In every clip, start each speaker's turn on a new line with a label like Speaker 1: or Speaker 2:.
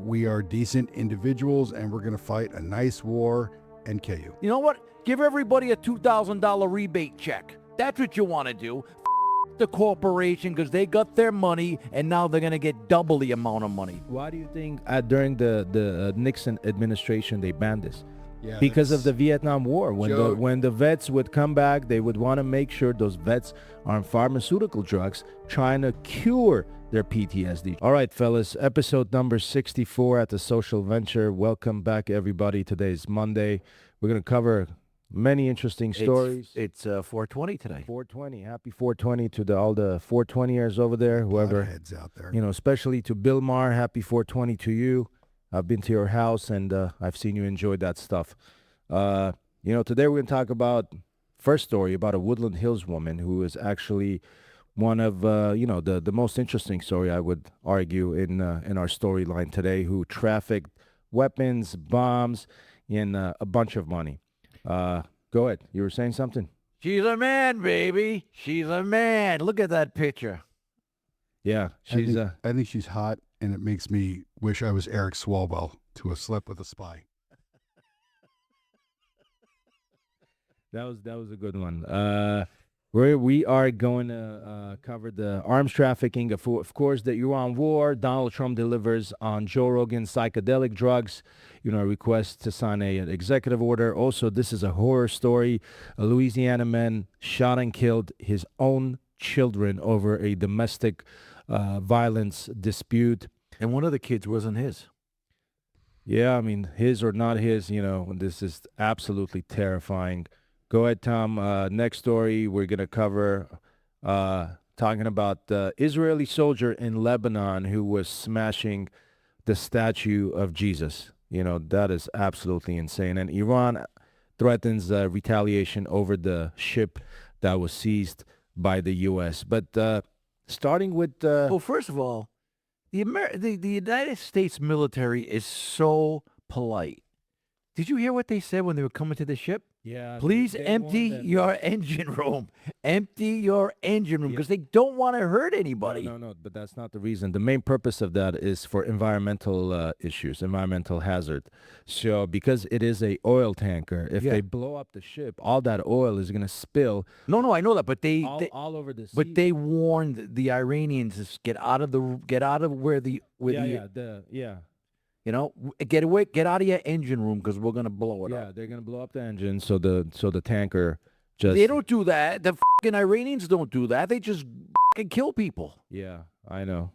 Speaker 1: We are decent individuals, and we're going to fight a nice war and kill you.
Speaker 2: You know what? Give everybody a $2,000 rebate check. That's what you want to do. The corporation, because they got their money, and now they're going to get double the amount of money.
Speaker 3: Why do you think during the Nixon administration they banned this?
Speaker 1: Yeah,
Speaker 3: Because of the Vietnam War. When the vets would come back, they would want to make sure those vets are on pharmaceutical drugs trying to cure their PTSD. All right, fellas, episode number 64 at the Social Venture. Welcome back, everybody. Today's Monday. We're going to cover many interesting stories.
Speaker 2: It's 420 today.
Speaker 3: 420. Happy 420 to all the 420ers over there, whoever.
Speaker 1: Heads out there.
Speaker 3: You know, especially to Bill Maher. Happy 420 to you. I've been to your house, and I've seen you enjoy that stuff. Today we're going to talk about, first story, about a Woodland Hills woman who is actually one of, the most interesting story, I would argue, in our storyline today, who trafficked weapons, bombs, and a bunch of money. Go ahead. You were saying something?
Speaker 2: She's a man, baby. She's a man. Look at that picture.
Speaker 3: Yeah,
Speaker 1: I think she's hot, and it makes me wish I was Eric Swalwell to have slept with a spy.
Speaker 3: That was a good one. We are going to cover the arms trafficking, of course, the Iran war. Donald Trump delivers on Joe Rogan psychedelic drugs. A request to sign an executive order. Also, this is a horror story. A Louisiana man shot and killed his own children over a domestic violence dispute.
Speaker 2: And one of the kids wasn't his.
Speaker 3: Yeah, I mean, his or not his, this is absolutely terrifying. Go ahead, Tom. Next story we're going to cover, talking about the Israeli soldier in Lebanon who was smashing the statue of Jesus. That is absolutely insane. And Iran threatens retaliation over the ship that was seized by the U.S. But starting with...
Speaker 2: Well, first of all, the United States military is so polite. Did you hear what they said when they were coming to the ship?
Speaker 3: Yeah.
Speaker 2: Please empty your engine room. Empty your engine room because they don't want to hurt anybody.
Speaker 3: No, but that's not the reason. The main purpose of that is for environmental issues, environmental hazard. So because it is a oil tanker, if they blow up the ship, all that oil is going to spill.
Speaker 2: No, I know that, but they
Speaker 3: all over the sea.
Speaker 2: But they warned the Iranians to get out of where the get away, get out of your engine room because we're gonna blow it up.
Speaker 3: Yeah, they're gonna blow up the engine, so the tanker just.
Speaker 2: They don't do that. The fucking Iranians don't do that. They just fucking kill people.
Speaker 3: Yeah, I know.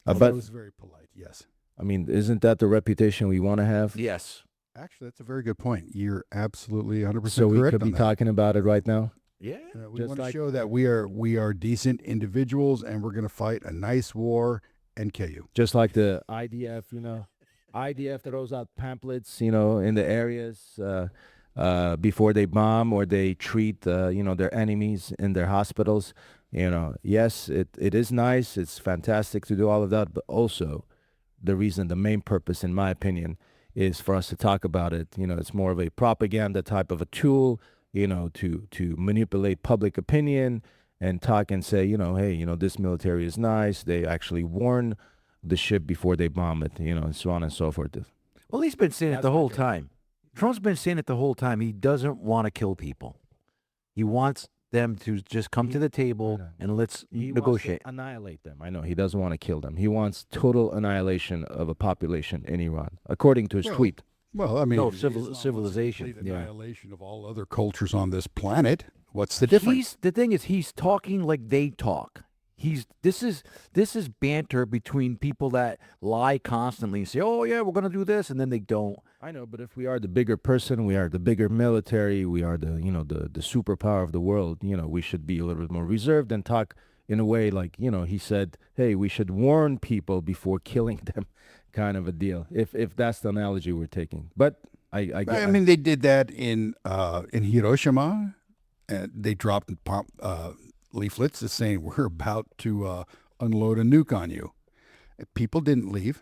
Speaker 1: But it was very polite. Yes.
Speaker 3: I mean, isn't that the reputation we want to have?
Speaker 2: Yes.
Speaker 1: Actually, that's a very good point. You're absolutely 100% correct.
Speaker 3: So we could be talking about it right now.
Speaker 2: Yeah.
Speaker 1: We want to show that we are decent individuals, and we're going to fight a nice war and kill you.
Speaker 3: Just like the IDF, IDF throws out pamphlets, in the areas before they bomb or they treat, their enemies in their hospitals. Yes, it is nice. It's fantastic to do all of that. But also the main purpose, in my opinion, is for us to talk about it. It's more of a propaganda type of a tool, to manipulate public opinion and talk and say, hey, this military is nice. They actually warn the ship before they bomb it, and so on and so forth.
Speaker 2: Well, he's been saying it the whole time. Trump's been saying it the whole time. He doesn't want to kill people. He wants them to just come to the table and let's negotiate.
Speaker 3: Wants to annihilate them. I know he doesn't want to kill them. He wants total annihilation of a population in Iran, according to his tweet.
Speaker 1: Well, I mean,
Speaker 2: no, civilization.
Speaker 1: Annihilation of all other cultures on this planet. What's the difference?
Speaker 2: The thing is, he's talking like they talk. This is banter between people that lie constantly and say, "Oh yeah, we're gonna do this," and then they don't.
Speaker 3: I know, but if we are the bigger person, we are the bigger military, we are the superpower of the world. We should be a little bit more reserved and talk in a way like he said, "Hey, we should warn people before killing them," kind of a deal. If that's the analogy we're taking, but I
Speaker 1: mean, they did that in Hiroshima, and they dropped leaflets that's saying we're about to unload a nuke on you. People didn't leave,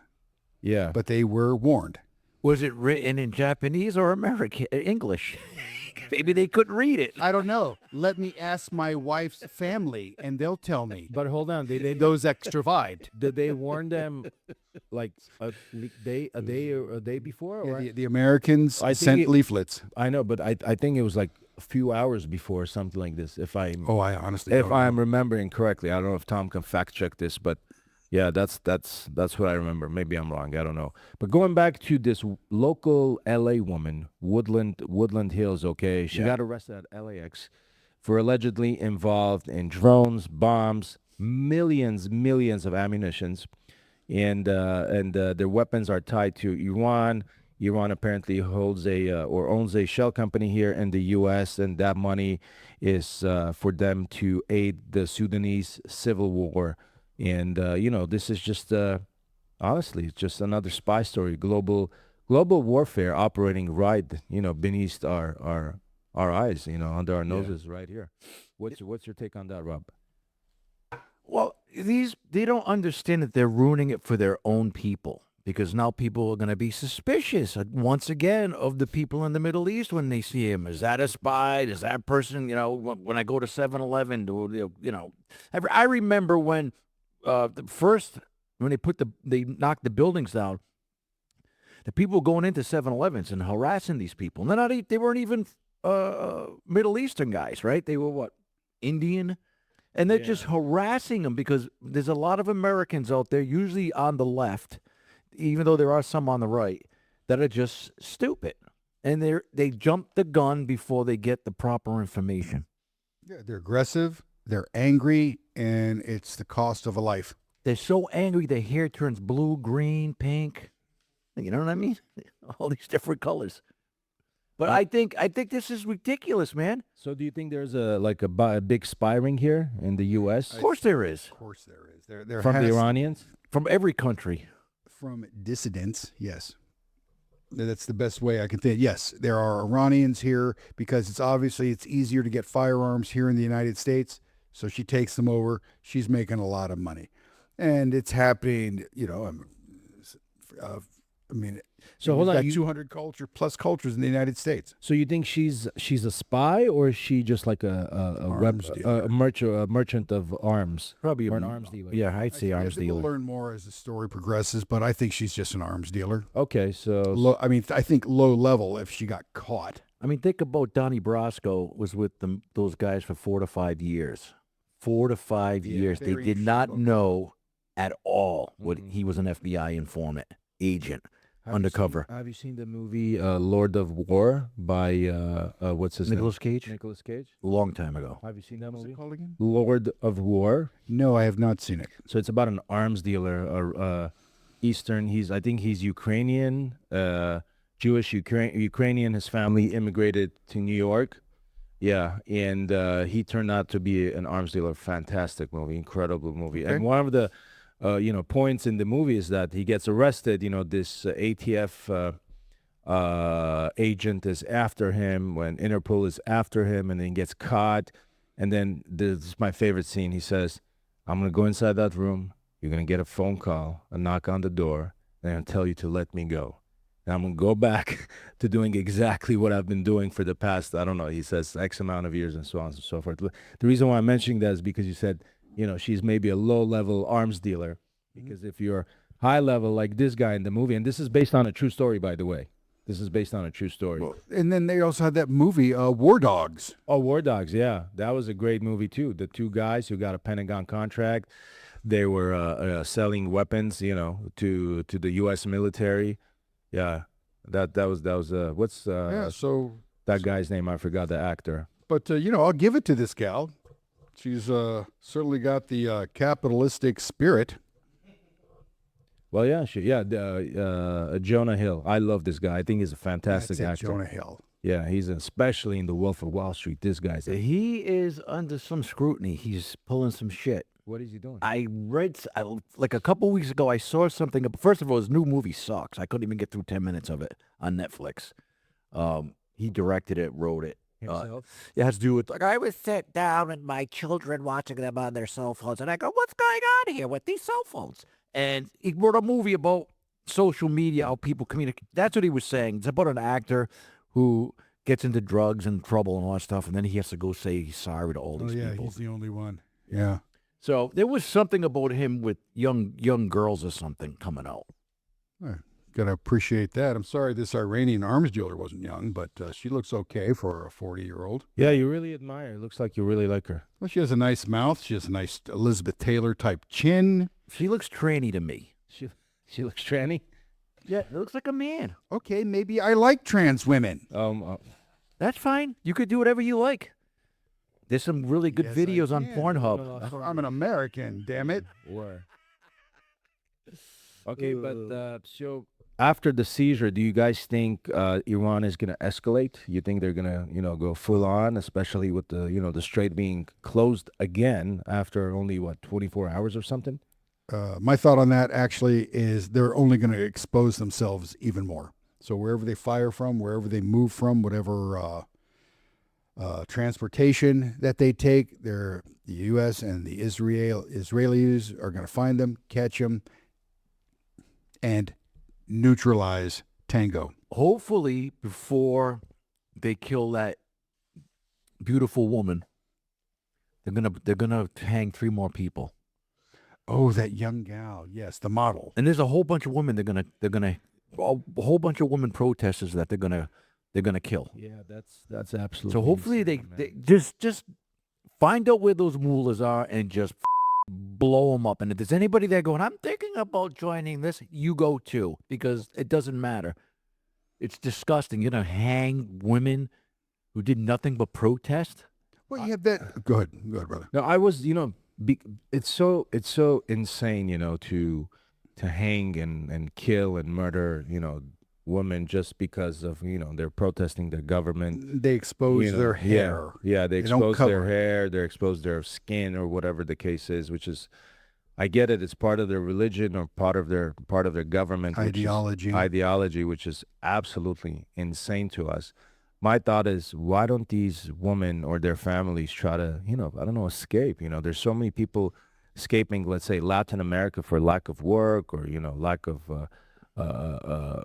Speaker 3: yeah,
Speaker 1: but they were warned.
Speaker 2: Was it written in Japanese or American English? Maybe they couldn't read it.
Speaker 1: I don't know. Let me ask my wife's family, and they'll tell me.
Speaker 3: But hold on,
Speaker 1: Those extravide.
Speaker 3: did they warn them like a day before? Or
Speaker 1: The Americans
Speaker 3: I think
Speaker 1: sent
Speaker 3: it-
Speaker 1: leaflets.
Speaker 3: I know, but I think it was like a few hours before, something like this. If I
Speaker 1: Oh, I honestly
Speaker 3: if
Speaker 1: don't know.
Speaker 3: I'm remembering correctly, I don't know if Tom can fact check this, but yeah, that's what I remember. Maybe I'm wrong. I don't know. But going back to this local LA woman, Woodland Hills. Okay, she
Speaker 1: Yeah.
Speaker 3: got arrested at LAX for allegedly involved in drones, bombs, millions of ammunitions, and their weapons are tied to Iran. Iran apparently holds or owns a shell company here in the U.S., and that money is for them to aid the Sudanese civil war. And this is just honestly, it's just another spy story. Global warfare operating right, beneath our eyes, under our noses, right here. What's your take on that, Rob?
Speaker 2: Well, they don't understand that they're ruining it for their own people, because now people are going to be suspicious once again of the people in the Middle East when they see him. Is that a spy? Is that person, when I go to 7-Eleven, I remember when when they knocked the buildings down, the people going into 7-Elevens and harassing these people. They weren't even Middle Eastern guys, right? They were what? Indian? And they're just harassing them because there's a lot of Americans out there, usually on the left, even though there are some on the right, that are just stupid. And they jump the gun before they get the proper information.
Speaker 1: Yeah, they're aggressive, they're angry, and it's the cost of a life.
Speaker 2: They're so angry their hair turns blue, green, pink. You know what I mean? All these different colors. But I think this is ridiculous, man.
Speaker 3: So do you think there's a big spy ring here in the U.S.
Speaker 2: Of course there is.
Speaker 1: Of course there is. There
Speaker 3: from the
Speaker 1: has-
Speaker 3: Iranians?
Speaker 2: From every country.
Speaker 1: From dissidents, yes. That's the best way I can think. Yes, there are Iranians here because it's easier to get firearms here in the United States. So she takes them over. She's making a lot of money. And it's happening,
Speaker 3: So hold
Speaker 1: we've
Speaker 3: on,
Speaker 1: got 200 plus cultures in the United States.
Speaker 3: So you think she's a spy, or is she just like
Speaker 1: Arms dealer.
Speaker 3: a merchant of arms?
Speaker 2: Probably
Speaker 3: Or an arms dealer.
Speaker 2: Yeah, I'd say arms
Speaker 1: We'll
Speaker 2: dealer.
Speaker 1: learn more as the story progresses, but I think she's just an arms dealer.
Speaker 3: Okay, so
Speaker 1: I think low level if she got caught.
Speaker 2: I mean, think about Donnie Brasco was with those guys for 4 to 5 years. 4 to 5 years. They
Speaker 1: very
Speaker 2: did not
Speaker 1: interesting.
Speaker 2: know at all what he was an FBI informant, agent, undercover.
Speaker 3: Have you seen the movie Lord of War by what's his
Speaker 2: Nicolas
Speaker 3: name?
Speaker 2: Cage?
Speaker 3: Nicolas Cage.
Speaker 2: A long time ago.
Speaker 3: Have you seen that
Speaker 1: What's
Speaker 3: movie?
Speaker 1: it called again?
Speaker 3: Lord of War.
Speaker 1: No, I have not seen it.
Speaker 3: So it's about an arms dealer, Eastern. I think he's Ukrainian, Jewish Ukrainian. His family immigrated to New York. Yeah, and he turned out to be an arms dealer. Fantastic movie, incredible movie.
Speaker 1: Okay.
Speaker 3: And one of the points in the movie is that he gets arrested. This ATF agent is after him when Interpol is after him, and then gets caught. And then this is my favorite scene. He says, "I'm gonna go inside that room. You're gonna get a phone call, a knock on the door, and I'll tell you to let me go. And I'm gonna go back to doing exactly what I've been doing for the past, I don't know," he says, X amount of years and so on and so forth. The reason why I'm mentioning that is because you said, she's maybe a low-level arms dealer. Because if you're high-level like this guy in the movie, and this is based on a true story, by the way. This is based on a true story.
Speaker 1: And then they also had that movie, War Dogs.
Speaker 3: Oh, War Dogs, yeah. That was a great movie, too. The two guys who got a Pentagon contract, they were selling weapons, to the U.S. military. Yeah, that was what's
Speaker 1: So,
Speaker 3: that guy's name? I forgot, the actor.
Speaker 1: but I'll give it to this gal. She's certainly got the capitalistic spirit.
Speaker 3: Well, yeah, Jonah Hill. I love this guy. I think he's a fantastic
Speaker 1: That's it,
Speaker 3: actor.
Speaker 1: Jonah Hill.
Speaker 3: Yeah, he's especially in The Wolf of Wall Street. This guy's.
Speaker 2: He is under some scrutiny. He's pulling some shit.
Speaker 3: What is he doing?
Speaker 2: I read, like a couple weeks ago, I saw something. First of all, his new movie sucks. I couldn't even get through 10 minutes of it on Netflix. He directed it, wrote it.
Speaker 3: Himself?
Speaker 2: It has to do with, like, I was sitting down and my children watching them on their cell phones. And I go, what's going on here with these cell phones? And he wrote a movie about social media, how people communicate. That's what he was saying. It's about an actor who gets into drugs and trouble and all that stuff, and then he has to go say he's sorry to all
Speaker 1: Oh
Speaker 2: these
Speaker 1: yeah,
Speaker 2: people.
Speaker 1: he's the only one. Yeah.
Speaker 2: So there was something about him with young girls or something coming out.
Speaker 1: Gotta appreciate that. I'm sorry this Iranian arms dealer wasn't young, but she looks okay for a 40-year-old.
Speaker 3: Yeah, you really admire. It looks like you really like her.
Speaker 1: Well, she has a nice mouth. She has a nice Elizabeth Taylor type chin.
Speaker 2: She looks tranny to me.
Speaker 3: She looks tranny.
Speaker 2: Yeah, it looks like a man.
Speaker 1: Okay, maybe I like trans women.
Speaker 2: That's fine. You could do whatever you like. There's some really good
Speaker 1: Yes, I
Speaker 2: videos on
Speaker 1: can.
Speaker 2: Pornhub.
Speaker 1: I'm an American, damn it.
Speaker 3: Or okay, but so after the seizure, do you guys think Iran is going to escalate? You think they're going to, go full on, especially with the, the strait being closed again after only 24 hours or something?
Speaker 1: My thought on that actually is they're only going to expose themselves even more. So wherever they fire from, wherever they move from, whatever transportation that they take, the U.S. and the Israelis are going to find them, catch them, and neutralize Tango.
Speaker 2: Hopefully, before they kill that beautiful woman, they're gonna hang 3 more people.
Speaker 1: Oh, that young gal. Yes, the model.
Speaker 2: And there's a whole bunch of women a whole bunch of women protesters that they're gonna kill.
Speaker 3: Yeah, that's absolutely.
Speaker 2: So hopefully
Speaker 3: insane,
Speaker 2: they
Speaker 3: man.
Speaker 2: just find out where those mullahs are and just blow them up. And if there's anybody there going, I'm thinking about joining this, you go too, because it doesn't matter. It's disgusting. You're gonna hang women who did nothing but protest.
Speaker 1: Well, you have that. Go ahead, brother.
Speaker 3: No, I was, it's so insane, to hang and kill and murder, women just because of, they're protesting the government.
Speaker 1: They expose their hair.
Speaker 3: Yeah, they
Speaker 1: don't
Speaker 3: expose
Speaker 1: cover
Speaker 3: their
Speaker 1: it.
Speaker 3: hair, they expose their skin or whatever the case is, which is, I get it, it's part of their religion or part of their government
Speaker 1: Ideology.
Speaker 3: which is absolutely insane to us. My thought is, why don't these women or their families try to, I don't know, escape? There's so many people escaping, let's say, Latin America for lack of work or, lack of,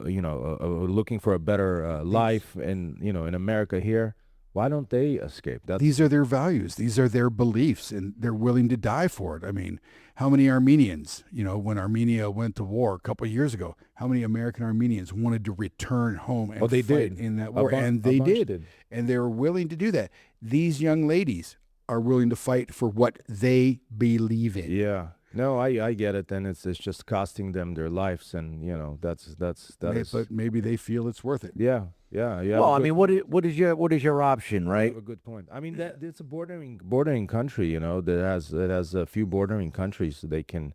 Speaker 3: looking for a better life in, in America here. Why don't they escape?
Speaker 1: These are their values. These are their beliefs, and they're willing to die for it. I mean, how many Armenians, when Armenia went to war a couple of years ago, how many American Armenians wanted to return home and
Speaker 3: they
Speaker 1: fight
Speaker 3: did.
Speaker 1: in that war?
Speaker 3: And they did.
Speaker 1: And they were willing to do that. These young ladies are willing to fight for what they believe in.
Speaker 3: Yeah. No, I get it. Then it's just costing them their lives, and
Speaker 1: But maybe they feel it's worth it.
Speaker 3: Yeah.
Speaker 2: Well, I mean, what is your option,
Speaker 3: You
Speaker 2: right?
Speaker 3: have a good point. I mean, that it's a bordering country, that has a few bordering countries that they can,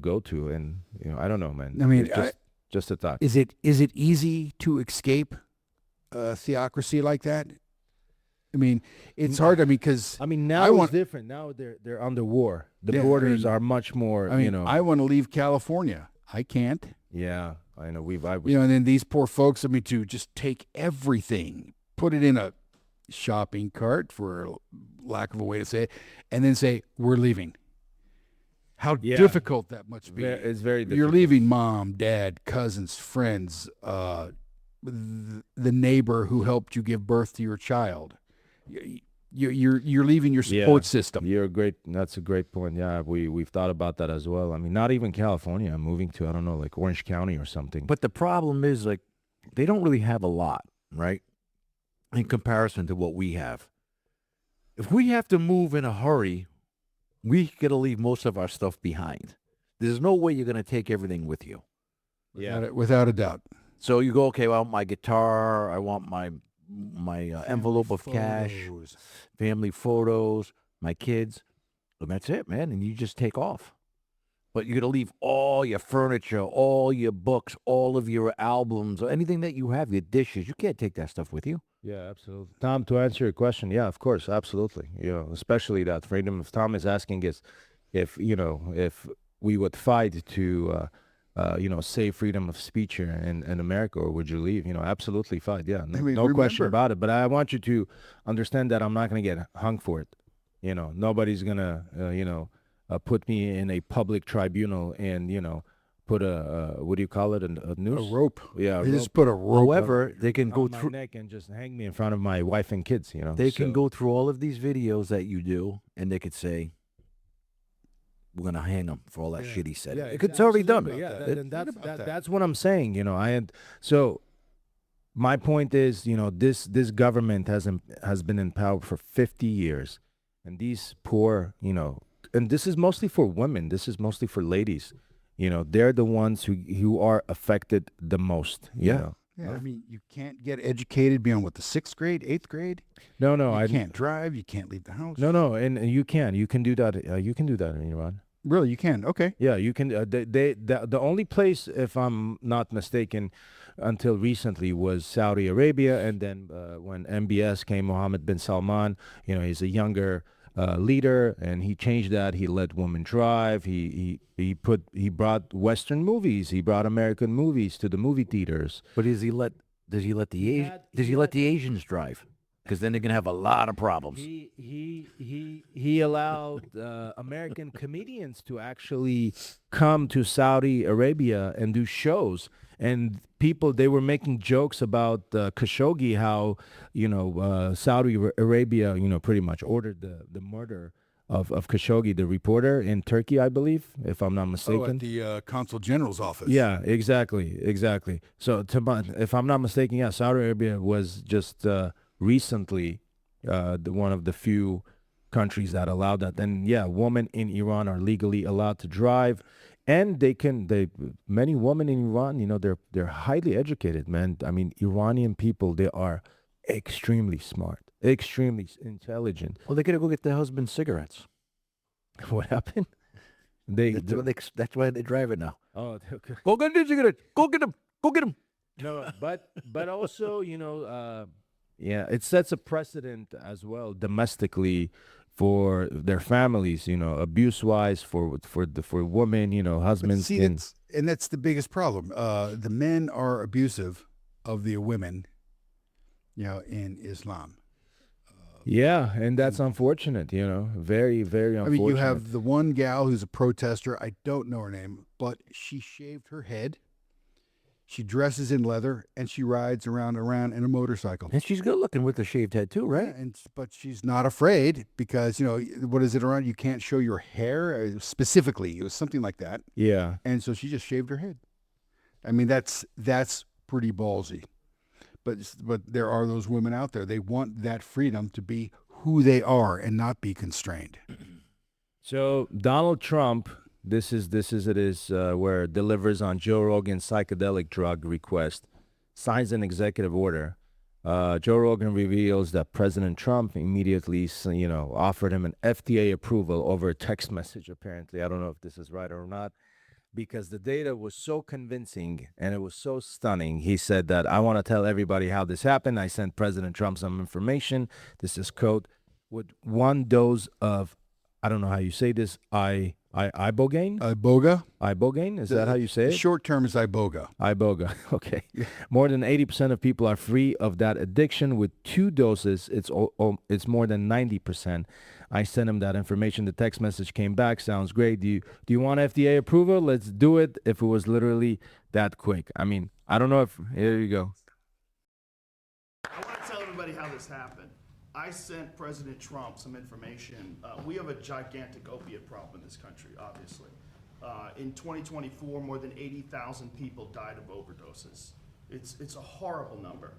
Speaker 3: go to, and I don't know, man.
Speaker 1: I mean,
Speaker 3: It's just a thought.
Speaker 1: Is it easy to escape a theocracy like that? I mean, it's hard. I mean, because
Speaker 3: Now it's different. Now they're under war. The borders are much more.
Speaker 1: I want to leave California. I can't.
Speaker 3: Yeah, I know.
Speaker 1: And then these poor folks. I mean, to just take everything, put it in a shopping cart, for lack of a way to say it, and then say we're leaving. How difficult that must be.
Speaker 3: It's very difficult.
Speaker 1: You're leaving mom, dad, cousins, friends, the neighbor who helped you give birth to your child. You're leaving your support system.
Speaker 3: That's a great point. Yeah, we've thought about that as well. I mean, not even California. I'm moving to, I don't know, like Orange County or something.
Speaker 2: But the problem is, like, they don't really have a lot, right? In comparison to what we have. If we have to move in a hurry, we got to leave most of our stuff behind. There's no way you're going to take everything with you.
Speaker 1: Without a doubt.
Speaker 2: So you go, okay, well, my guitar, I want my envelope of cash, family photos, my kids, and that's it, man. And you just take off. But you're going to leave all your furniture, all your books, all of your albums, or anything that you have, your dishes. You can't take that stuff with you.
Speaker 3: Yeah, absolutely. Tom, to answer your question, yeah, of course, absolutely. Especially that freedom. If Tom is asking is if we would fight to save freedom of speech here in America, or would you leave? Absolutely fight. Yeah, no question about it. But I want you to understand that I'm not going to get hung for it. Nobody's going to, put me in a public tribunal and, put a what do you call it, a
Speaker 1: A
Speaker 3: noose?
Speaker 1: rope.
Speaker 3: Yeah, a
Speaker 1: They
Speaker 3: rope
Speaker 1: just put a rope.
Speaker 2: However, they can go
Speaker 3: on my
Speaker 2: through.
Speaker 3: neck and just hang me in front of my wife and kids. You know,
Speaker 2: They can
Speaker 3: So-
Speaker 2: go through all of these videos that you do, and they could say, "We're gonna hang him for all that shit he said." It's already done.
Speaker 3: absolutely, Yeah,
Speaker 2: It-
Speaker 3: and that's
Speaker 1: about that.
Speaker 3: that's what I'm saying. You know, so my point is, you know, this government has been in power for 50 years, and these poor, you know, and this is mostly for women. This is mostly for ladies. You know, they're the ones who are affected the most. You
Speaker 2: Yeah.
Speaker 3: know?
Speaker 1: Yeah, I mean, you can't get educated beyond what, the 6th grade, 8th grade.
Speaker 3: No,
Speaker 1: You can't drive. You can't leave the house.
Speaker 3: No, and you can do that. You can do that in Iran.
Speaker 1: Really, you can. Okay.
Speaker 3: Yeah, you can. The only place, if I'm not mistaken, until recently was Saudi Arabia, and then when MBS came, Mohammed bin Salman, you know, he's a younger leader, and he changed that. He let women drive. He brought Western movies. He brought American movies to the movie theaters.
Speaker 2: But does he let the Asians drive? Because then they're gonna have a lot of problems.
Speaker 3: He allowed American comedians to actually come to Saudi Arabia and do shows, and they were making jokes about Khashoggi, how, you know, Saudi Arabia, you know, pretty much ordered the murder of Khashoggi, the reporter in Turkey, I believe, if I'm not mistaken.
Speaker 1: Oh, at the consul general's office.
Speaker 3: Yeah, exactly. So if I'm not mistaken, yeah, Saudi Arabia was just recently one of the few countries that allowed that. And yeah, women in Iran are legally allowed to drive, and many women in Iran, you know, they're highly educated, man. I mean, Iranian people, they are extremely smart, extremely intelligent.
Speaker 2: Well, they gotta go get their husband's cigarettes.
Speaker 3: What happened?
Speaker 2: That's why they drive it now.
Speaker 3: Oh, okay.
Speaker 2: Go get the cigarettes. Go get them. Go get them.
Speaker 3: No, but also, you know, yeah, it sets a precedent as well domestically for their families, you know, abuse wise for women, you know,
Speaker 1: But
Speaker 3: husbands.
Speaker 1: see, that's the biggest problem. The men are abusive of the women, you know, in Islam.
Speaker 3: Yeah, and that's unfortunate, you know, very, very
Speaker 1: I
Speaker 3: unfortunate.
Speaker 1: mean, you have the one gal who's a protester. I don't know her name, but she shaved her head. She dresses in leather, and she rides around in a motorcycle.
Speaker 2: And she's good looking with the shaved head too, right?
Speaker 1: Yeah, but she's not afraid because, you know, what is it around? You can't show your hair specifically. It was something like that.
Speaker 3: Yeah.
Speaker 1: And so she just shaved her head. I mean, that's pretty ballsy. But there are those women out there. They want that freedom to be who they are and not be constrained.
Speaker 3: So Donald Trump, this is where it delivers on Joe Rogan's psychedelic drug request, signs an executive order. Joe Rogan reveals that President Trump immediately, you know, offered him an FDA approval over a text message. Apparently, I don't know if this is right or not, because the data was so convincing and it was so stunning. He said that, I want to tell everybody how this happened. I sent President Trump some information. This is quote, with one dose of, I don't know how you say this, ibogaine? Ibogaine, is that how you say
Speaker 1: The
Speaker 3: it?
Speaker 1: short term is iboga.
Speaker 3: Iboga, okay. More than 80% of people are free of that addiction. With 2 doses, it's more than 90%. I sent him that information. The text message came back. Sounds great. Do you want FDA approval? Let's do it. If it was literally that quick. I mean, I don't know if, here you go.
Speaker 4: I want to tell everybody how this happened. I sent President Trump some information. We have a gigantic opiate problem in this country, obviously. In 2024, more than 80,000 people died of overdoses. It's a horrible number.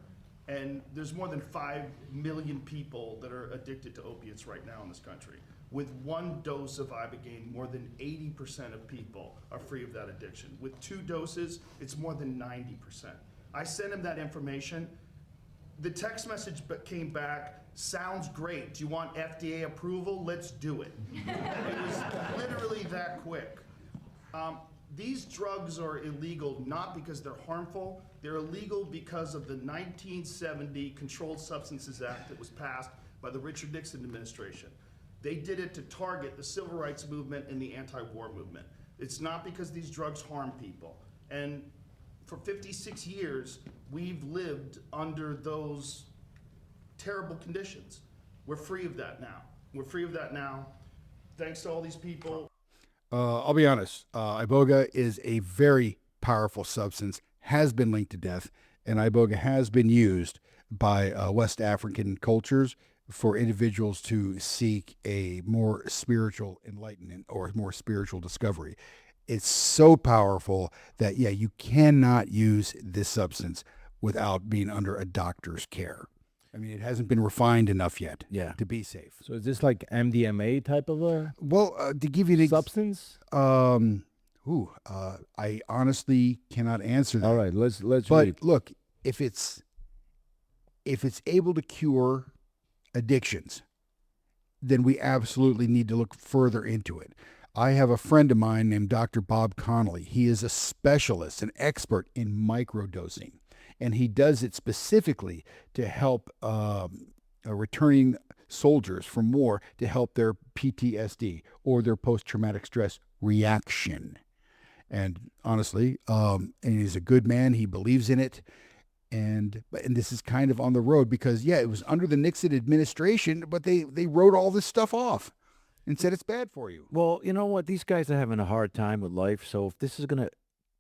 Speaker 4: And there's more than 5 million people that are addicted to opiates right now in this country. With 1 dose of ibogaine, more than 80% of people are free of that addiction. With 2 doses, it's more than 90%. I sent him that information. The text message came back, sounds great. Do you want FDA approval? Let's do it. It was literally that quick. These drugs are illegal not because they're harmful. They're illegal because of the 1970 Controlled Substances Act that was passed by the Richard Nixon administration. They did it to target the civil rights movement and the anti-war movement. It's not because these drugs harm people. And for 56 years, we've lived under those terrible conditions. We're free of that now. We're free of that now. Thanks to all these people.
Speaker 1: I'll be honest. Iboga is a very powerful substance, has been linked to death, and Iboga has been used by West African cultures for individuals to seek a more spiritual enlightenment or more spiritual discovery. It's so powerful that, yeah, you cannot use this substance without being under a doctor's care. I mean, it hasn't been refined enough yet
Speaker 2: Yeah.
Speaker 1: to be safe.
Speaker 3: So is this like MDMA type of a
Speaker 1: Well, to give you an
Speaker 3: substance?
Speaker 1: I honestly cannot answer that.
Speaker 3: All right, let's
Speaker 1: But
Speaker 3: read.
Speaker 1: look, if it's able to cure addictions, then we absolutely need to look further into it. I have a friend of mine named Dr. Bob Connolly. He is a specialist, an expert in microdosing, and he does it specifically to help returning soldiers from war to help their PTSD or their post-traumatic stress reaction. And honestly, and he's a good man. He believes in it. And this is kind of on the road because, yeah, it was under the Nixon administration, but they wrote all this stuff off and said it's bad for you.
Speaker 2: Well, you know what? These guys are having a hard time with life. So if this is going to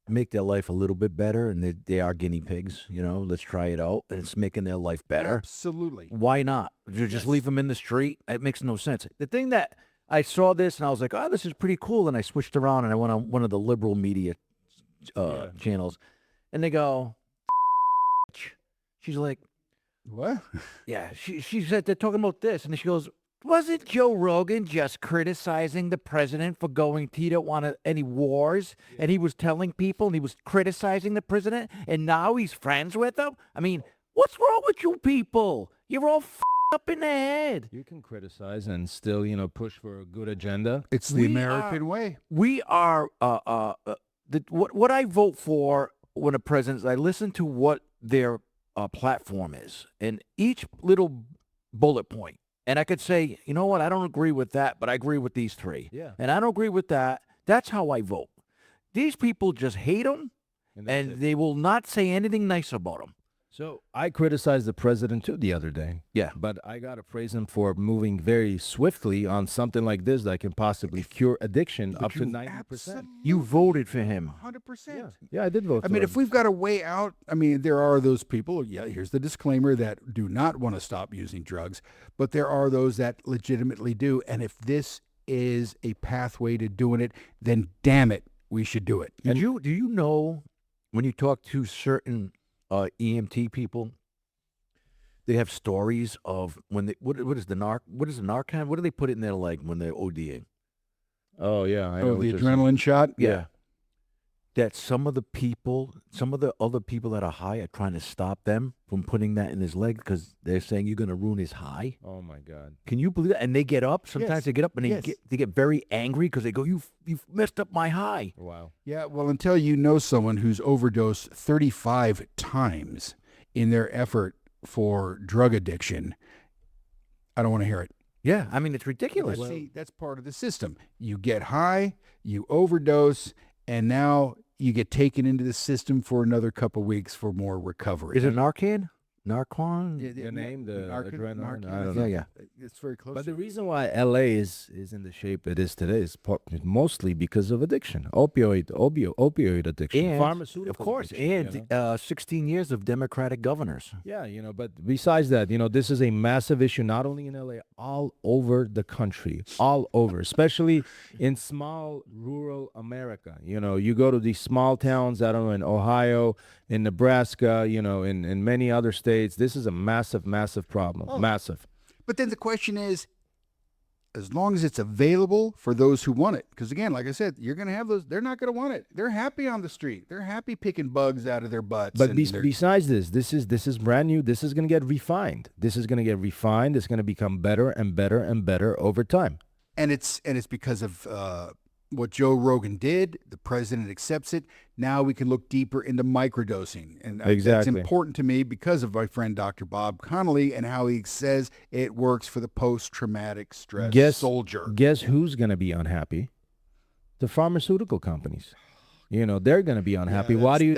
Speaker 2: make their life a little bit better, and they are guinea pigs, let's try it out, and it's making their life better.
Speaker 1: Absolutely.
Speaker 2: Why not? You just leave them in the street. It makes no sense. The thing that I saw this and I was like, oh, this is pretty cool. And I switched around and I went on one of the liberal media channels, and they go, she's like,
Speaker 1: What?
Speaker 2: yeah, she said they're talking about this, and then she goes, wasn't Joe Rogan just criticizing the president for going, he didn't want any wars, and he was telling people, and he was criticizing the president, and now he's friends with him? I mean, what's wrong with you people? You're all up in the head.
Speaker 3: You can criticize and still, push for a good agenda.
Speaker 1: It's the
Speaker 2: We
Speaker 1: American way.
Speaker 2: We are, what I vote for when a president, I listen to what their platform is, and each little bullet point. And I could say, you know what, I don't agree with that, but I agree with these three.
Speaker 3: Yeah.
Speaker 2: And I don't agree with that. That's how I vote. These people just hate them,
Speaker 3: that's
Speaker 2: and
Speaker 3: it.
Speaker 2: they will not say anything nice about them.
Speaker 3: So I criticized the president too the other day.
Speaker 2: Yeah.
Speaker 3: But I got to praise him for moving very swiftly on something like this that can possibly cure addiction up to 90%.
Speaker 2: You voted for him.
Speaker 1: 100%.
Speaker 3: Yeah, I did vote
Speaker 1: I
Speaker 3: for
Speaker 1: mean,
Speaker 3: him.
Speaker 1: if we've got a way out, I mean, there are those people, yeah, here's the disclaimer, that do not want to stop using drugs, but there are those that legitimately do. And if this is a pathway to doing it, then damn it, we should do it.
Speaker 2: Do you know when you talk to certain EMT people, they have stories of when they what is the Narcan? What do they put in their leg when they're ODing?
Speaker 3: Oh, yeah. I know
Speaker 1: Oh,
Speaker 3: what
Speaker 1: the
Speaker 3: you're saying.
Speaker 1: adrenaline shot?
Speaker 2: Yeah. That some of the other people that are high are trying to stop them from putting that in his leg because they're saying you're going to ruin his high.
Speaker 3: Oh, my God.
Speaker 2: Can you believe that? And they get up. Sometimes
Speaker 1: Yes.
Speaker 2: they get up and
Speaker 1: Yes.
Speaker 2: they get very angry because they go, you've messed up my high.
Speaker 3: Wow.
Speaker 1: Yeah, well, until you know someone who's overdosed 35 times in their effort for drug addiction, I don't want to hear it.
Speaker 2: Yeah, I mean, it's ridiculous.
Speaker 1: See, that's part of the system. You get high, you overdose, and now you get taken into the system for another couple weeks for more recovery.
Speaker 2: Is it Narcan? Narcan?
Speaker 3: The name, the adrenaline, I
Speaker 1: I
Speaker 3: don't
Speaker 1: think
Speaker 3: know.
Speaker 2: Yeah.
Speaker 1: It's very close.
Speaker 3: But
Speaker 1: to
Speaker 3: the
Speaker 1: it.
Speaker 3: reason why LA is in the shape it is today is mostly because of addiction, opioid addiction,
Speaker 2: And,
Speaker 3: pharmaceutical.
Speaker 2: of course,
Speaker 3: addiction,
Speaker 2: and 16 years of Democratic governors.
Speaker 3: yeah, but besides that, this is a massive issue not only in LA, all over the country, all over, especially in small rural America. You go to these small towns, I don't know, in Ohio, in Nebraska, in many other states. This is a massive, massive problem.
Speaker 1: Oh.
Speaker 3: Massive.
Speaker 1: But then the question is, as long as it's available for those who want it, because again, like I said, you're going to have those, they're not going to want it. They're happy on the street. They're happy picking bugs out of their butts.
Speaker 3: But
Speaker 1: and
Speaker 3: besides this is brand new. This is going to get refined. It's going to become better and better and better over time.
Speaker 1: and it's because of what Joe Rogan did. The president accepts it. Now we can look deeper into microdosing. And that's
Speaker 3: Exactly.
Speaker 1: important to me because of my friend Dr. Bob Connolly and how he says it works for the post-traumatic stress soldier.
Speaker 3: Guess who's going to be unhappy? The pharmaceutical companies. They're going to be unhappy. Why do you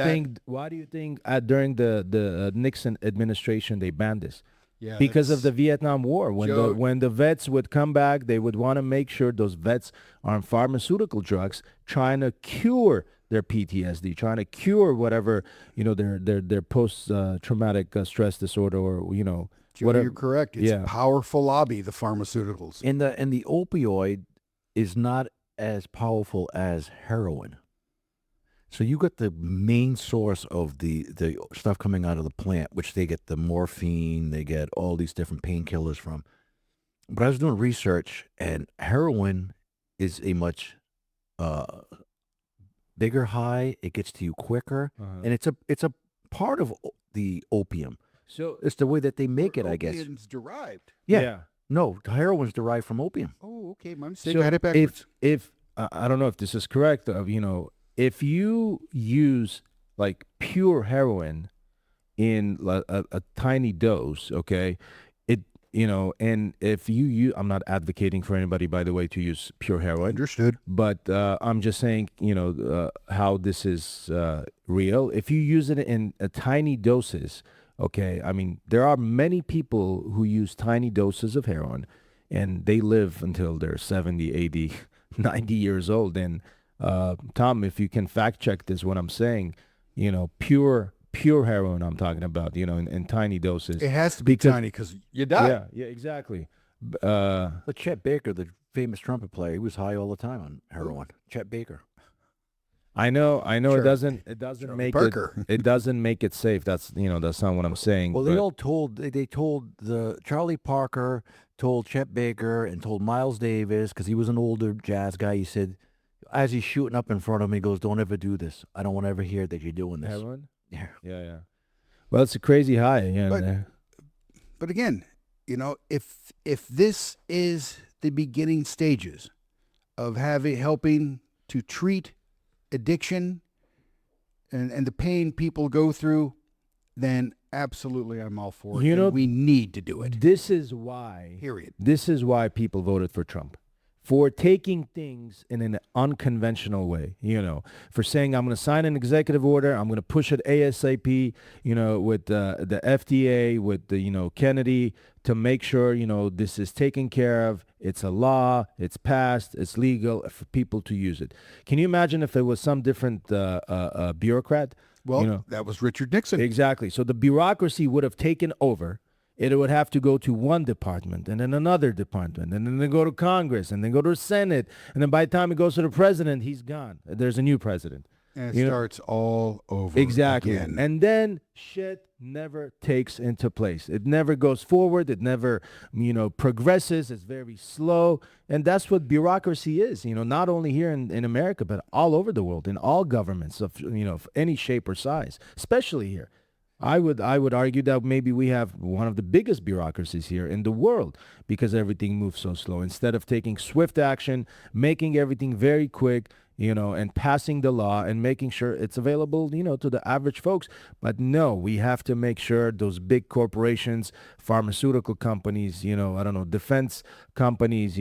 Speaker 3: think during the Nixon administration they banned this?
Speaker 1: Yeah,
Speaker 3: because of the
Speaker 1: that's-
Speaker 3: Vietnam War.
Speaker 1: Joe-
Speaker 3: When the vets would come back, they would want to make sure those vets are on pharmaceutical drugs, trying to cure their PTSD, trying to cure whatever their post traumatic stress disorder, or
Speaker 1: Joe,
Speaker 3: whatever.
Speaker 1: you're correct. It's
Speaker 3: Yeah.
Speaker 1: a powerful lobby, the pharmaceuticals.
Speaker 2: And the opioid is not as powerful as heroin. So you got the main source of the stuff coming out of the plant, which they get the morphine, they get all these different painkillers from. But I was doing research, and heroin is a much bigger high. It gets to you quicker, and it's a part of the opium.
Speaker 3: So
Speaker 2: It's the way that they make it, I guess.
Speaker 1: Opium's derived.
Speaker 2: Yeah. No, heroin's derived from opium.
Speaker 1: Oh, okay. My mistake.
Speaker 3: So
Speaker 1: I had it backwards.
Speaker 3: if I don't know if this is correct, if you use like pure heroin in a tiny dose, okay, and if you use, I'm not advocating for anybody, by the way, to use pure heroin,
Speaker 1: Understood.
Speaker 3: but I'm just saying, how this is real. If you use it in tiny doses, okay, I mean, there are many people who use tiny doses of heroin, and they live until they're 70, 80, 90 years old. And Tom, if you can fact check this, what I'm saying, pure heroin I'm talking about, in tiny doses.
Speaker 1: It has to be
Speaker 3: Because-
Speaker 1: tiny because you die.
Speaker 3: Yeah, exactly.
Speaker 2: But Chet Baker, the famous trumpet player, he was high all the time on heroin. Chet Baker.
Speaker 3: I know.
Speaker 1: Sure.
Speaker 3: It doesn't
Speaker 1: Charlie
Speaker 3: make
Speaker 1: Parker.
Speaker 3: it doesn't make it safe. That's that's not what I'm saying.
Speaker 2: Well, they
Speaker 3: but-
Speaker 2: all told they told the Charlie Parker told Chet Baker and told Miles Davis, because he was an older jazz guy. He said, as he's shooting up in front of him, he goes, "Don't ever do this. I don't want to ever hear that you're doing this."
Speaker 3: heroin.
Speaker 2: Yeah.
Speaker 3: Yeah. Well, it's a crazy high. Yeah.
Speaker 1: But- But again, if this is the beginning stages of helping to treat addiction and the pain people go through, then absolutely I'm all for it.
Speaker 3: You
Speaker 1: And
Speaker 3: know-
Speaker 1: we need to do it.
Speaker 3: This is why.
Speaker 1: Period.
Speaker 3: This is why people voted for Trump. For taking things in an unconventional way, for saying, I'm going to sign an executive order, I'm going to push it ASAP, with the FDA, with the, Kennedy, to make sure, this is taken care of. It's a law, it's passed, it's legal for people to use it. Can you imagine if it was some different bureaucrat?
Speaker 1: Well, that was Richard Nixon.
Speaker 3: Exactly. So the bureaucracy would have taken over. It would have to go to one department and then another department and then they go to Congress and then go to the Senate. And then by the time it goes to the president, he's gone. There's a new president.
Speaker 1: And
Speaker 3: You
Speaker 1: it
Speaker 3: know-
Speaker 1: starts all over
Speaker 3: Exactly.
Speaker 1: again.
Speaker 3: And then shit never takes into place. It never goes forward. It never, progresses. It's very slow. And that's what bureaucracy is, not only here in America, but all over the world, in all governments of any shape or size, especially here. I would argue that maybe we have one of the biggest bureaucracies here in the world because everything moves so slow. Instead of taking swift action, making everything very quick, and passing the law and making sure it's available, to the average folks. But no, we have to make sure those big corporations, pharmaceutical companies, defense companies,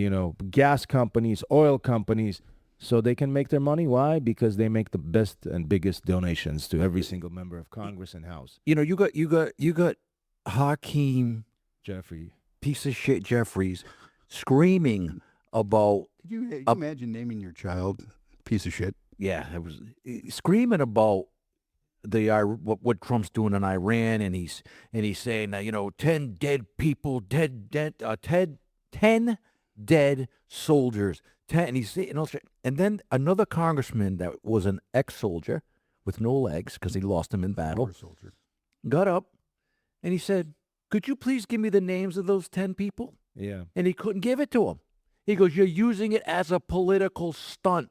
Speaker 3: gas companies, oil companies, so they can make their money. Why? Because they make the best and biggest donations to every single member of Congress and House.
Speaker 2: You got Hakeem,
Speaker 3: Jeffrey.
Speaker 2: piece of shit Jeffries, screaming about
Speaker 1: Could you imagine naming your child piece of shit?
Speaker 2: it was screaming about what Trump's doing in Iran, and he's saying that 10 dead people, 10 dead soldiers, 10, and he's saying, and then another congressman that was an ex-soldier with no legs because he lost them in battle
Speaker 1: Poor soldier.
Speaker 2: got up and he said, "Could you please give me the names of those 10 people?"
Speaker 3: Yeah.
Speaker 2: And he couldn't give it to him. He goes, "You're using it as a political stunt."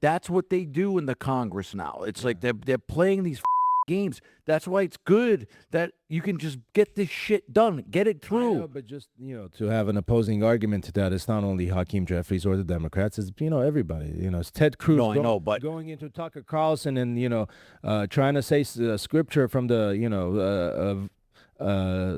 Speaker 2: That's what they do in the Congress now. It's like they're playing these games. That's why it's good that you can just get this shit done, get it
Speaker 3: I
Speaker 2: through.
Speaker 3: know, but just, to have an opposing argument to that, it's not only Hakeem Jeffries or the Democrats, it's, everybody. It's Ted Cruz
Speaker 2: No, I know, but-
Speaker 3: going into Tucker Carlson and, trying to say scripture from the,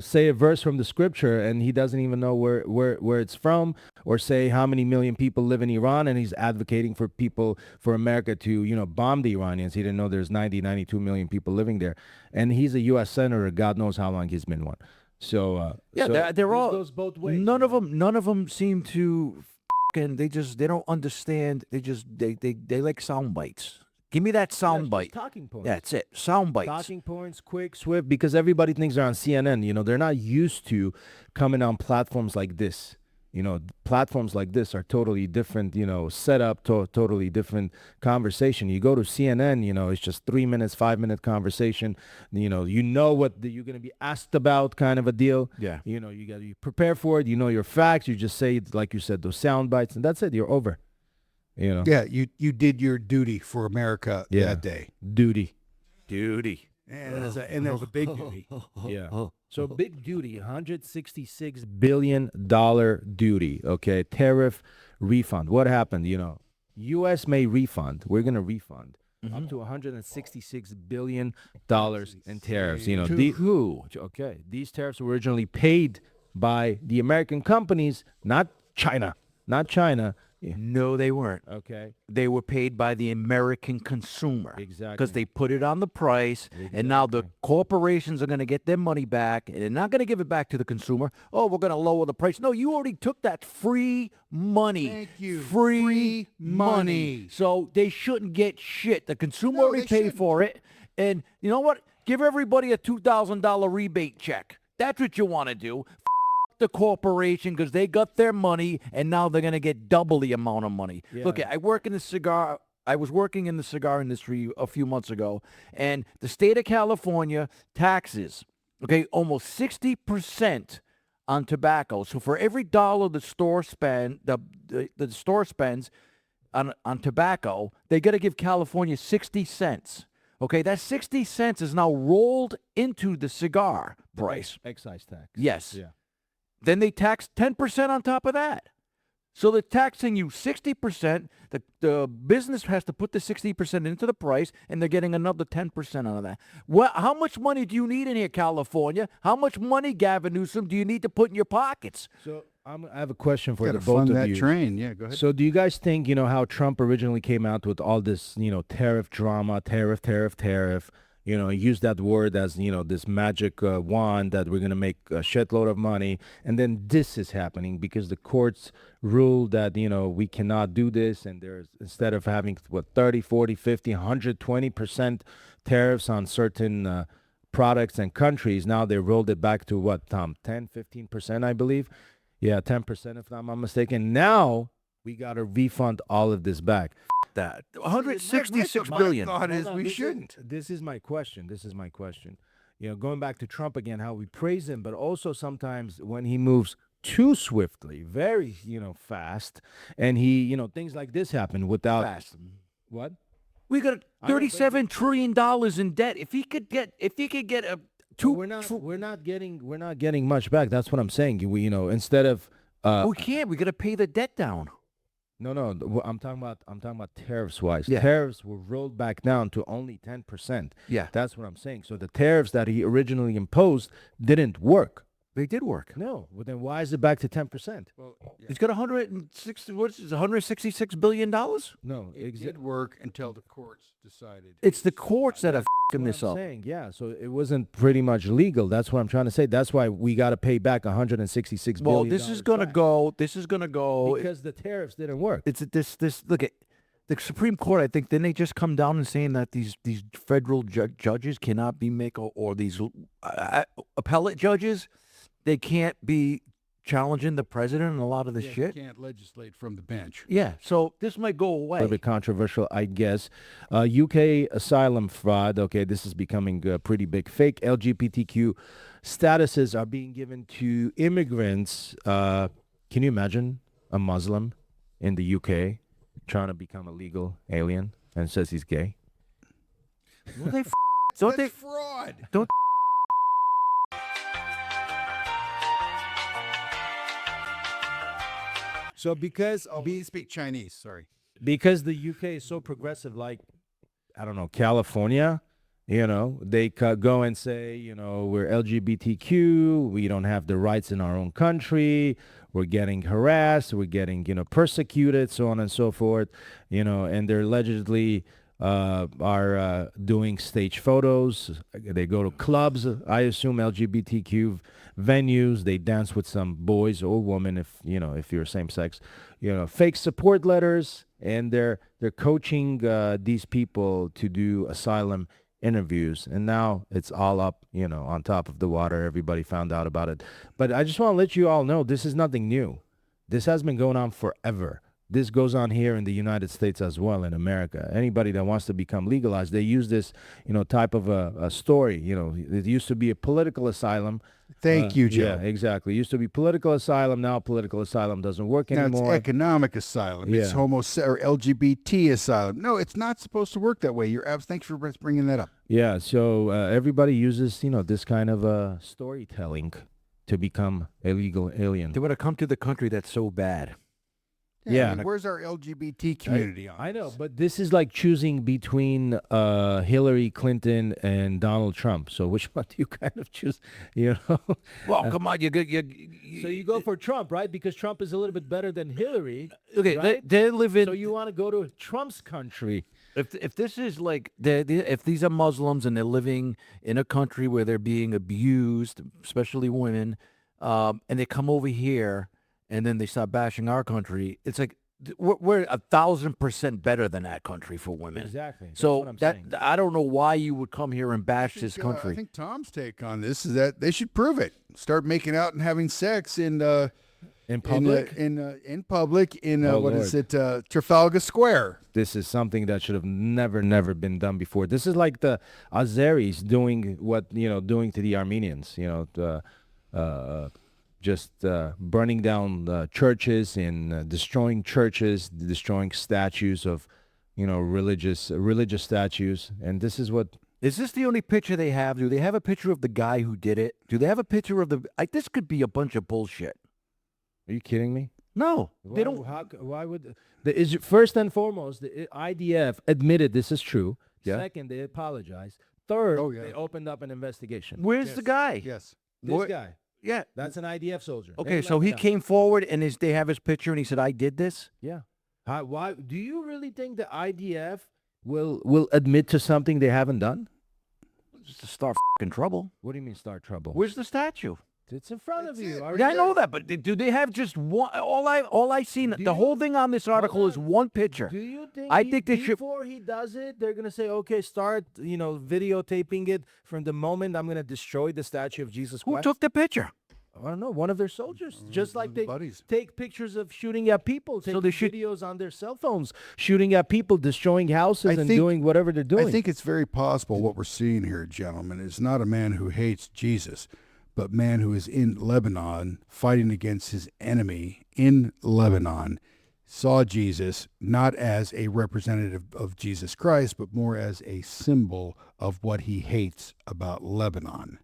Speaker 3: say a verse from the scripture and he doesn't even know where it's from, or say how many million people live in Iran, and he's advocating for America to, bomb the Iranians. He didn't know there's 92 million people living there. And he's a U.S. senator. God knows how long he's been one.
Speaker 2: Yeah,
Speaker 3: so
Speaker 2: they're
Speaker 3: this
Speaker 2: all
Speaker 3: goes both ways.
Speaker 2: None
Speaker 3: you
Speaker 2: of
Speaker 3: know?
Speaker 2: them. None of them seem to. And they don't understand. They like sound bites. Give me that
Speaker 3: Yeah,
Speaker 2: sound
Speaker 3: it's just
Speaker 2: bite.
Speaker 3: talking points.
Speaker 2: That's it. Sound bites.
Speaker 3: Talking points, quick, swift, because everybody thinks they're on CNN. You know, they're not used to coming on platforms like this. You know, platforms like this are totally different, you know, setup, totally different conversation. You go to CNN, you know, it's just 3 minutes, 5 minute conversation. You know what you're going to be asked about kind of a deal.
Speaker 2: Yeah.
Speaker 3: You know, you got to prepare for it. You know your facts. You just say, like you said, those sound bites, and that's it. You're over. You know?
Speaker 1: Yeah, you did your duty for America that day.
Speaker 3: Duty.
Speaker 2: Duty.
Speaker 1: And there's a big duty.
Speaker 3: Yeah. So big duty, $166 billion duty. Okay. Tariff refund. What happened? You know, U.S. may refund. We're going to refund up to $166 billion in tariffs. You know,
Speaker 2: To who?
Speaker 3: okay. These tariffs were originally paid by the American companies, not China. Not China. Yeah.
Speaker 2: No, they weren't.
Speaker 3: Okay.
Speaker 2: They were paid by the American consumer.
Speaker 3: Exactly.
Speaker 2: Because they put it on the price, and now the corporations are going to get their money back, and they're not going to give it back to the consumer. Oh, we're going to lower the price. No, you already took that free money.
Speaker 1: Thank you.
Speaker 2: Free
Speaker 1: Free
Speaker 2: money.
Speaker 1: money.
Speaker 2: So they shouldn't get shit. The consumer
Speaker 1: No,
Speaker 2: already
Speaker 1: they
Speaker 2: paid
Speaker 1: shouldn't.
Speaker 2: for it. And you know what? Give everybody a $2,000 rebate check. That's what you want to do. The corporation, because they got their money, and now they're going to get double the amount of money.
Speaker 3: Yeah.
Speaker 2: Look, I was working in the cigar industry a few months ago, and the state of California taxes, okay, almost 60% on tobacco. So for every dollar the store spends on tobacco, they got to give California 60 cents. Okay, that 60 cents is now rolled into the cigar price.
Speaker 3: Excise tax.
Speaker 2: Yes.
Speaker 3: Yeah.
Speaker 2: Then they tax 10% on top of that. So they're taxing you 60%. The business has to put the 60% into the price, and they're getting another 10% out of that. How much money do you need in here, California? How much money, Gavin Newsom, do you need to put in your pockets?
Speaker 3: So I have a question for
Speaker 1: Got
Speaker 3: the
Speaker 1: to
Speaker 3: both
Speaker 1: fund
Speaker 3: of
Speaker 1: that
Speaker 3: you.
Speaker 1: train. Yeah, go ahead.
Speaker 3: So do you guys think, you know, how Trump originally came out with all this, you know, tariff drama, tariff, you know, use that word as, you know, this magic wand that we're going to make a shitload of money. And then this is happening because the courts ruled that, you know, we cannot do this. And there's, instead of having, 30, 40, 50, 120% tariffs on certain products and countries, now they rolled it back to what, Tom, 10, 15%, I believe. Yeah, 10% if I'm not mistaken. Now we got to refund all of this back.
Speaker 2: That 166 billion.
Speaker 1: My thought is
Speaker 3: Hold on,
Speaker 1: we
Speaker 3: this
Speaker 1: shouldn't.
Speaker 3: This is my question. You know, going back to Trump again, how we praise him, but also sometimes when he moves too swiftly, very, you know, fast, and he, you know, things like this happen without
Speaker 2: Fast.
Speaker 3: what?
Speaker 2: We got $37 trillion in debt. If he could get a two,
Speaker 3: We're not getting much back. That's what I'm saying. We, you know, instead of
Speaker 2: we can't. We got to pay the debt down.
Speaker 3: No, I'm talking about tariffs wise.
Speaker 2: Yeah.
Speaker 3: Tariffs were rolled back down to only 10%.
Speaker 2: Yeah.
Speaker 3: That's what I'm saying. So the tariffs that he originally imposed didn't work.
Speaker 2: They did work.
Speaker 3: No. Well, then why is it back to 10%?
Speaker 1: Well,
Speaker 2: He's got 166 billion dollars.
Speaker 3: No,
Speaker 1: it did work until the courts decided.
Speaker 2: It's the courts that are fucking
Speaker 3: What
Speaker 2: this
Speaker 3: I'm
Speaker 2: up.
Speaker 3: saying, yeah. So it wasn't pretty much legal. That's what I'm trying to say. That's why we got to pay back 166
Speaker 2: Well,
Speaker 3: billion.
Speaker 2: this is gonna go. This is gonna go.
Speaker 3: because the tariffs didn't work.
Speaker 2: It's this. Look at the Supreme Court. I think didn't they just come down and saying that these federal judges cannot be or these appellate judges, they can't be challenging the president and a lot of this shit.
Speaker 1: You can't legislate from the bench.
Speaker 2: Yeah, so this might go away.
Speaker 3: A little bit controversial, I guess. UK asylum fraud. Okay, this is becoming pretty big. Fake LGBTQ statuses are being given to immigrants. Can you imagine a Muslim in the UK trying to become a legal alien and says he's gay?
Speaker 2: Don't they? Don't they?
Speaker 1: That's fraud.
Speaker 2: Don't.
Speaker 1: So because we speak Chinese, sorry.
Speaker 3: Because the UK is so progressive, like, I don't know, California, you know, they go and say, you know, we're LGBTQ, we don't have the rights in our own country, we're getting harassed, we're getting, you know, persecuted, so on and so forth, you know, and they're allegedly are doing stage photos. They go to clubs, I assume LGBTQ venues. They dance with some boys or women, if you're same sex. Fake support letters, and they're coaching these people to do asylum interviews, and now it's all up, on top of the water. Everybody found out about it. But I just want to let you all know this is nothing new. This has been going on forever. This goes on here in the United States as well, in America. Anybody that wants to become legalized, they use this, type of a story. It used to be a political asylum.
Speaker 1: Thank you, Joe.
Speaker 3: Yeah, exactly. It used to be political asylum. Now political asylum doesn't work
Speaker 1: Now
Speaker 3: anymore.
Speaker 1: it's economic asylum. It's
Speaker 3: Yeah.
Speaker 1: or LGBT asylum. No, it's not supposed to work that way. Thanks for bringing that up.
Speaker 3: Yeah, so everybody uses, this kind of storytelling to become a legal alien.
Speaker 2: They would have come to the country that's so bad.
Speaker 3: Yeah.
Speaker 1: I mean, where's our LGBT community on
Speaker 3: I know,
Speaker 1: this?
Speaker 3: but this is like choosing between Hillary Clinton and Donald Trump. So which one do you kind of choose?
Speaker 2: Well, come on,
Speaker 3: So you go for Trump, right? Because Trump is a little bit better than Hillary.
Speaker 2: okay.
Speaker 3: right?
Speaker 2: They live in.
Speaker 3: So you want to go to Trump's country?
Speaker 2: If this is like if these are Muslims and they're living in a country where they're being abused, especially women, and they come over here and then they start bashing our country, it's like we're 1,000% better than that country for women.
Speaker 3: Exactly. That's
Speaker 2: So
Speaker 3: what I'm
Speaker 2: that
Speaker 3: saying.
Speaker 2: I don't know why you would come here and bash this
Speaker 1: I
Speaker 2: country.
Speaker 1: think Tom's take on this is that they should prove it. Start making out and having sex in
Speaker 3: public?
Speaker 1: in public in
Speaker 3: Oh,
Speaker 1: what is
Speaker 3: Lord.
Speaker 1: it Trafalgar Square.
Speaker 3: This is something that should have never been done before. This is like the Azeris doing what doing to the Armenians. Just burning down churches and destroying churches, destroying statues of religious statues. And this is what
Speaker 2: Is this the only picture they have? Do they have a picture of the guy who did it? Do they have a picture of the? This could be a bunch of bullshit.
Speaker 3: Are you kidding me?
Speaker 2: No, they
Speaker 3: Why-
Speaker 2: don't.
Speaker 3: Why would first and foremost, the IDF admitted this is true.
Speaker 2: Yeah.
Speaker 3: Second, they apologized. Third,
Speaker 1: Oh, yeah.
Speaker 3: they opened up an investigation.
Speaker 2: Where's the guy?
Speaker 1: Yes.
Speaker 3: This
Speaker 2: What-
Speaker 3: guy,
Speaker 2: Yeah.
Speaker 3: that's an IDF soldier. They
Speaker 2: Okay,
Speaker 3: let
Speaker 2: so
Speaker 3: him
Speaker 2: he
Speaker 3: down.
Speaker 2: came forward and they have his picture and he said, "I did this."
Speaker 3: Yeah. Why do you really think the IDF will admit to something they haven't done?
Speaker 2: Just to start fucking trouble.
Speaker 3: What do you mean start trouble?
Speaker 2: Where's the statue?
Speaker 3: It's in front of you.
Speaker 2: Yeah, I know that, but do they have just one? All I seen, the whole thing on this article is one picture.
Speaker 3: Do you think?
Speaker 2: I think they should-
Speaker 3: before he does it, they're gonna say, "Okay, start, videotaping it from the moment I'm gonna destroy the statue of Jesus
Speaker 2: Who
Speaker 3: Christ."
Speaker 2: took the picture?
Speaker 3: I don't know. One of their soldiers, just like they
Speaker 1: buddies.
Speaker 3: take pictures of shooting at people, take
Speaker 2: So they should-
Speaker 3: videos on their cell phones, shooting at people, destroying houses,
Speaker 1: I
Speaker 3: and
Speaker 1: think-
Speaker 3: doing whatever they're doing.
Speaker 1: I think it's very possible what we're seeing here, gentlemen, is not a man who hates Jesus, but man who is in Lebanon fighting against his enemy in Lebanon, saw Jesus not as a representative of Jesus Christ, but more as a symbol of what he hates about Lebanon.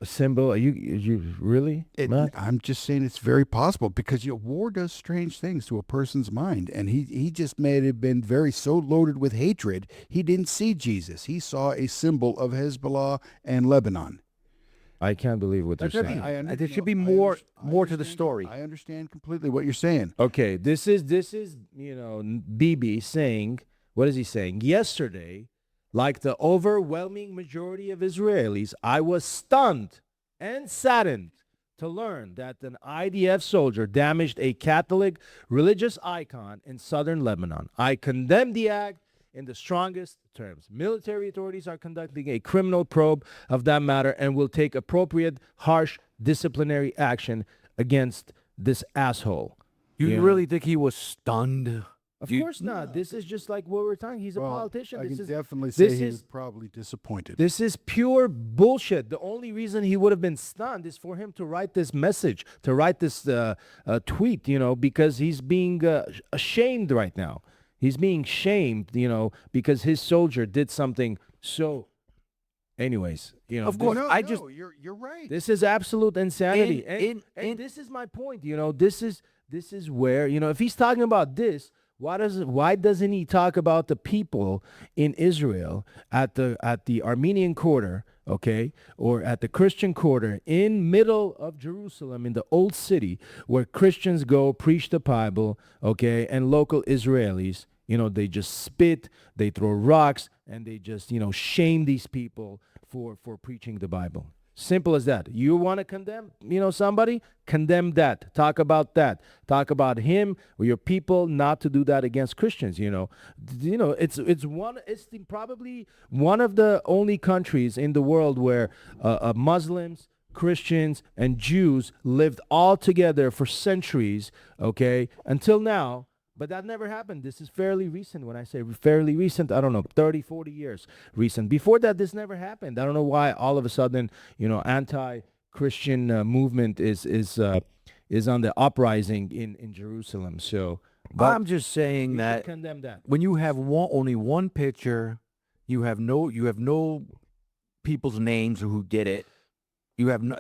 Speaker 3: a symbol. Are you really? Matt?
Speaker 1: I'm just saying it's very possible because war does strange things to a person's mind, and he just may have been so loaded with hatred he didn't see Jesus. He saw a symbol of Hezbollah and Lebanon.
Speaker 3: I can't believe what they're
Speaker 2: There should
Speaker 3: saying.
Speaker 2: be- there should be more to the story.
Speaker 1: I understand completely what you're saying.
Speaker 3: Okay, this is Bibi saying, what is he saying? Yesterday, like the overwhelming majority of Israelis, I was stunned and saddened to learn that an IDF soldier damaged a Catholic religious icon in southern Lebanon. I condemn the act in the strongest terms. Military authorities are conducting a criminal probe of that matter and will take appropriate, harsh disciplinary action against this asshole.
Speaker 2: You
Speaker 3: Yeah.
Speaker 2: really think he was stunned?
Speaker 3: Of
Speaker 2: You-
Speaker 3: course not. This is just like what we're talking. He's a politician.
Speaker 1: I
Speaker 3: This
Speaker 1: can
Speaker 3: is
Speaker 1: definitely say
Speaker 3: this
Speaker 1: he
Speaker 3: is-
Speaker 1: was probably disappointed.
Speaker 3: This is pure bullshit. The only reason he would have been stunned is for him to write this message, to write this tweet, because he's being ashamed right now. He's being shamed, because his soldier did something so. Anyways,
Speaker 2: Of course,
Speaker 1: No,
Speaker 2: I
Speaker 1: no,
Speaker 2: just-
Speaker 1: you're right.
Speaker 3: this is absolute insanity.
Speaker 2: In-
Speaker 3: and
Speaker 2: in-
Speaker 3: this is my point. This is where, if he's talking about this, why doesn't he talk about the people in Israel at the Armenian quarter, okay, or at the Christian quarter in middle of Jerusalem in the old city where Christians go preach the Bible, okay, and local Israelis, They just spit, they throw rocks, and they just, shame these people for preaching the Bible. Simple as that. You want to condemn, somebody? Condemn that. Talk about that. Talk about him or your people, not to do that against Christians. It's probably one of the only countries in the world where Muslims, Christians, and Jews lived all together for centuries, okay, until now. But that never happened. This is fairly recent. When I say fairly recent, I don't know, 30, 40 years recent. Before that, this never happened. I don't know why all of a sudden, anti-Christian movement is on the uprising in Jerusalem. So, but
Speaker 2: I'm just saying
Speaker 3: we should
Speaker 2: that
Speaker 3: condemn that.
Speaker 2: when you have only one picture, you have no people's names or who did it. You have no.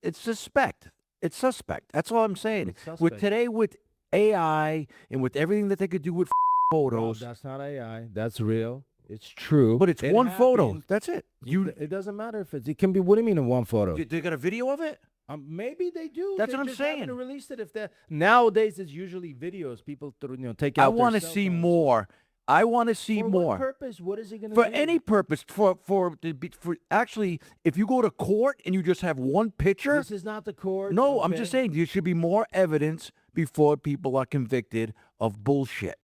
Speaker 2: It's suspect. It's suspect. That's all I'm saying.
Speaker 3: It's suspect.
Speaker 2: With today, with AI and with everything that they could do with
Speaker 3: Well,
Speaker 2: photos,
Speaker 3: that's not AI. That's real. It's true.
Speaker 2: but it's
Speaker 3: It
Speaker 2: one photo.
Speaker 3: happened.
Speaker 2: That's it.
Speaker 3: It doesn't matter if it can be. What do you mean in one photo?
Speaker 2: They got a video of it.
Speaker 3: Maybe they do.
Speaker 2: That's
Speaker 3: They
Speaker 2: what I'm
Speaker 3: just
Speaker 2: saying.
Speaker 3: haven't released it. Nowadays it's usually videos. People take out.
Speaker 2: I want to see more. I want to see
Speaker 3: For
Speaker 2: more.
Speaker 3: what purpose? What is he going to
Speaker 2: For
Speaker 3: do?
Speaker 2: any purpose, for actually, if you go to court and you just have one picture,
Speaker 3: This is not the court.
Speaker 2: no, I'm
Speaker 3: okay?
Speaker 2: just saying there should be more evidence before people are convicted of bullshit.